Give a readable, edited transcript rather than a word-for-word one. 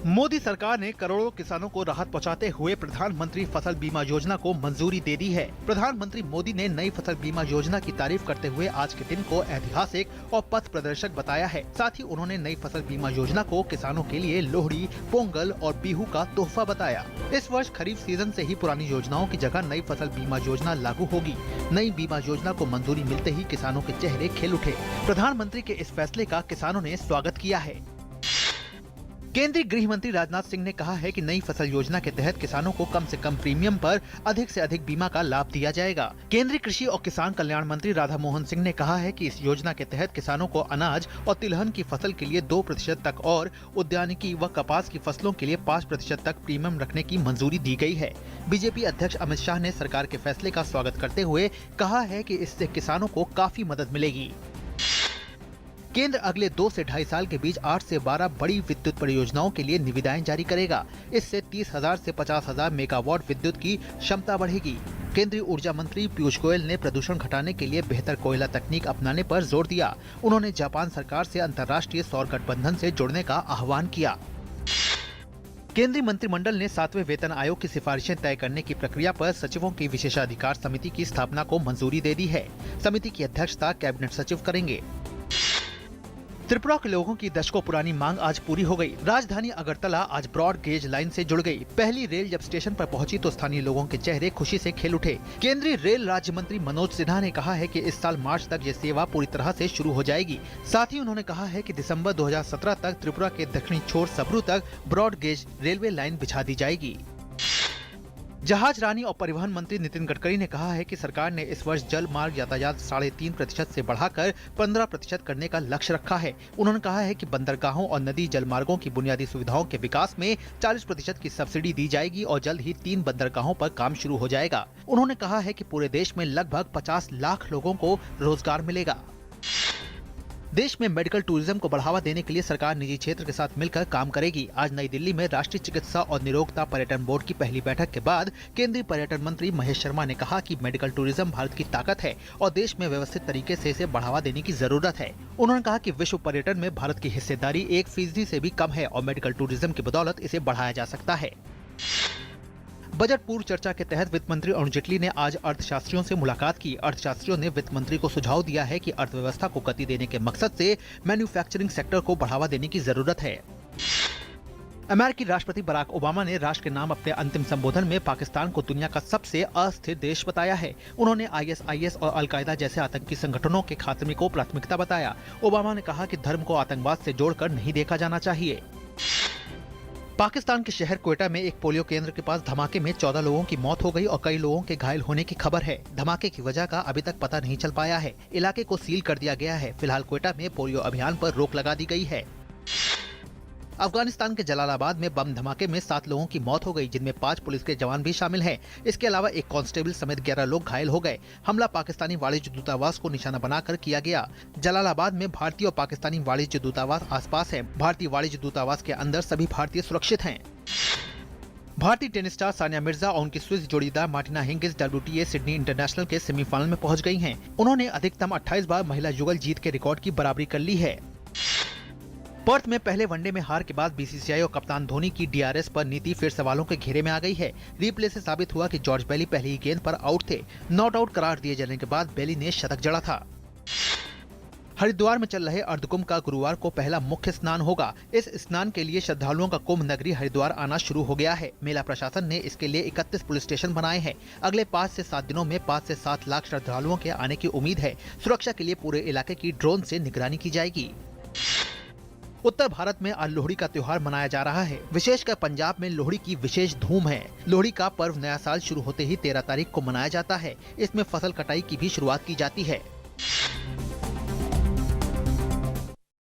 मोदी सरकार ने करोड़ों किसानों को राहत पहुंचाते हुए प्रधानमंत्री फसल बीमा योजना को मंजूरी दे दी है। प्रधानमंत्री मोदी ने नई फसल बीमा योजना की तारीफ करते हुए आज के दिन को ऐतिहासिक और पथ प्रदर्शक बताया है। साथ ही उन्होंने नई फसल बीमा योजना को किसानों के लिए लोहड़ी, पोंगल और बिहू का तोहफा बताया। इस वर्ष खरीफ सीजन से ही पुरानी योजनाओं की जगह नई फसल बीमा योजना लागू होगी। नई बीमा योजना को मंजूरी मिलते ही किसानों के चेहरे खिल उठे। प्रधानमंत्री के इस फैसले का किसानों ने स्वागत किया है। केंद्रीय गृह मंत्री राजनाथ सिंह ने कहा है कि नई फसल योजना के तहत किसानों को कम से कम प्रीमियम पर अधिक से अधिक बीमा का लाभ दिया जाएगा। केंद्रीय कृषि और किसान कल्याण मंत्री राधा मोहन सिंह ने कहा है कि इस योजना के तहत किसानों को अनाज और तिलहन की फसल के लिए 2% तक और उद्यानिकी व कपास की फसलों के लिए 5% तक प्रीमियम रखने की मंजूरी दी गई है। बीजेपी अध्यक्ष अमित शाह ने सरकार के फैसले का स्वागत करते हुए कहा है कि इससे किसानों को काफी मदद मिलेगी। केंद्र अगले 2 से 2.5 साल के बीच 8 से 12 बड़ी विद्युत परियोजनाओं के लिए निविदाएं जारी करेगा। इससे 30,000 से 50,000 मेगावाट विद्युत की क्षमता बढ़ेगी। केंद्रीय ऊर्जा मंत्री पीयूष गोयल ने प्रदूषण घटाने के लिए बेहतर कोयला तकनीक अपनाने पर जोर दिया। उन्होंने जापान सरकार से अंतर्राष्ट्रीय सौर गठबंधन से जुड़ने का आह्वान किया। केंद्रीय मंत्रिमंडल ने 7वें वेतन आयोग की सिफारिशें तय करने की प्रक्रिया पर सचिवों की विशेषाधिकार समिति की स्थापना को मंजूरी दे दी है। समिति की अध्यक्षता कैबिनेट सचिव करेंगे। त्रिपुरा के लोगों की दशकों पुरानी मांग आज पूरी हो गई। राजधानी अगरतला आज ब्रॉड गेज लाइन से जुड़ गई। पहली रेल जब स्टेशन पर पहुंची तो स्थानीय लोगों के चेहरे खुशी से खिल उठे। केंद्रीय रेल राज्य मंत्री मनोज सिन्हा ने कहा है कि इस साल मार्च तक ये सेवा पूरी तरह से शुरू हो जाएगी। साथ ही उन्होंने कहा है कि दिसंबर 2017 तक त्रिपुरा के दक्षिणी छोर सबरू तक ब्रॉड गेज रेलवे लाइन बिछा दी जाएगी। जहाज रानी और परिवहन मंत्री नितिन गडकरी ने कहा है कि सरकार ने इस वर्ष जल मार्ग यातायात 3.5% से बढ़ाकर 15% करने का लक्ष्य रखा है। उन्होंने कहा है कि बंदरगाहों और नदी जल मार्गों की बुनियादी सुविधाओं के विकास में 40% की सब्सिडी दी जाएगी और जल्द ही 3 बंदरगाहों पर काम शुरू हो जाएगा। उन्होंने कहा है कि पूरे देश में लगभग 50 लाख लोगों को रोजगार मिलेगा। देश में मेडिकल टूरिज्म को बढ़ावा देने के लिए सरकार निजी क्षेत्र के साथ मिलकर काम करेगी। आज नई दिल्ली में राष्ट्रीय चिकित्सा और निरोगता पर्यटन बोर्ड की पहली बैठक के बाद केंद्रीय पर्यटन मंत्री महेश शर्मा ने कहा कि मेडिकल टूरिज्म भारत की ताकत है और देश में व्यवस्थित तरीके से इसे बढ़ावा देने की जरूरत है। उन्होंने कहा कि विश्व पर्यटन में भारत की हिस्सेदारी 1% से भी कम है और मेडिकल टूरिज्म की बदौलत इसे बढ़ाया जा सकता है। बजट पूर्व चर्चा के तहत वित्त मंत्री अरुण जेटली ने आज अर्थशास्त्रियों से मुलाकात की। अर्थशास्त्रियों ने वित्त मंत्री को सुझाव दिया है कि अर्थव्यवस्था को गति देने के मकसद से मैन्युफैक्चरिंग सेक्टर को बढ़ावा देने की जरूरत है। अमेरिकी राष्ट्रपति बराक ओबामा ने राष्ट्र के नाम अपने अंतिम संबोधन में पाकिस्तान को दुनिया का सबसे अस्थिर देश बताया है। उन्होंने ISIS और अल-कायदा जैसे आतंकी संगठनों के खात्मे को प्राथमिकता बताया। ओबामा ने कहा कि धर्म को आतंकवाद से जोड़कर नहीं देखा जाना चाहिए। पाकिस्तान के शहर क्वेटा में एक पोलियो केंद्र के पास धमाके में 14 लोगों की मौत हो गई और कई लोगों के घायल होने की खबर है। धमाके की वजह का अभी तक पता नहीं चल पाया है। इलाके को सील कर दिया गया है। फिलहाल क्वेटा में पोलियो अभियान पर रोक लगा दी गई है। अफगानिस्तान के जलालाबाद में बम धमाके में 7 लोगों की मौत हो गई, जिनमें 5 पुलिस के जवान भी शामिल हैं। इसके अलावा एक कांस्टेबल समेत 11 लोग घायल हो गए। हमला पाकिस्तानी वाणिज्य दूतावास को निशाना बनाकर किया गया। जलालाबाद में भारतीय और पाकिस्तानी वाणिज्य दूतावास आसपास है। भारतीय वाणिज्य दूतावास के अंदर सभी भारतीय सुरक्षित हैं। भारतीय टेनिस स्टार सानिया मिर्जा और उनकी स्विस जोड़ीदार Martina Hingis WTA Sydney international के सेमीफाइनल में पहुंच गई हैं। उन्होंने अधिकतम 28 बार महिला युगल जीत के रिकॉर्ड की बराबरी कर ली है। पर्थ में पहले वनडे में हार के बाद BCCI और कप्तान धोनी की DRS पर नीति फिर सवालों के घेरे में आ गई है। रिप्ले से साबित हुआ कि जॉर्ज बेली पहले ही गेंद पर आउट थे। नॉट आउट करार दिए जाने के बाद बेली ने शतक जड़ा था। हरिद्वार में चल रहे अर्धकुंभ का गुरुवार को पहला मुख्य स्नान होगा। इस स्नान के लिए श्रद्धालुओं का कुंभ नगरी हरिद्वार आना शुरू हो गया है। मेला प्रशासन ने इसके लिए 31 पुलिस स्टेशन बनाए हैं। अगले 5 से 7 दिनों में 5 से 7 लाख श्रद्धालुओं के आने की उम्मीद है। सुरक्षा के लिए पूरे इलाके की ड्रोन से निगरानी की जाएगी। उत्तर भारत में आज लोहड़ी का त्योहार मनाया जा रहा है। विशेषकर पंजाब में लोहड़ी की विशेष धूम है। लोहड़ी का पर्व नया साल शुरू होते ही 13 तारीख को मनाया जाता है। इसमें फसल कटाई की भी शुरुआत की जाती है।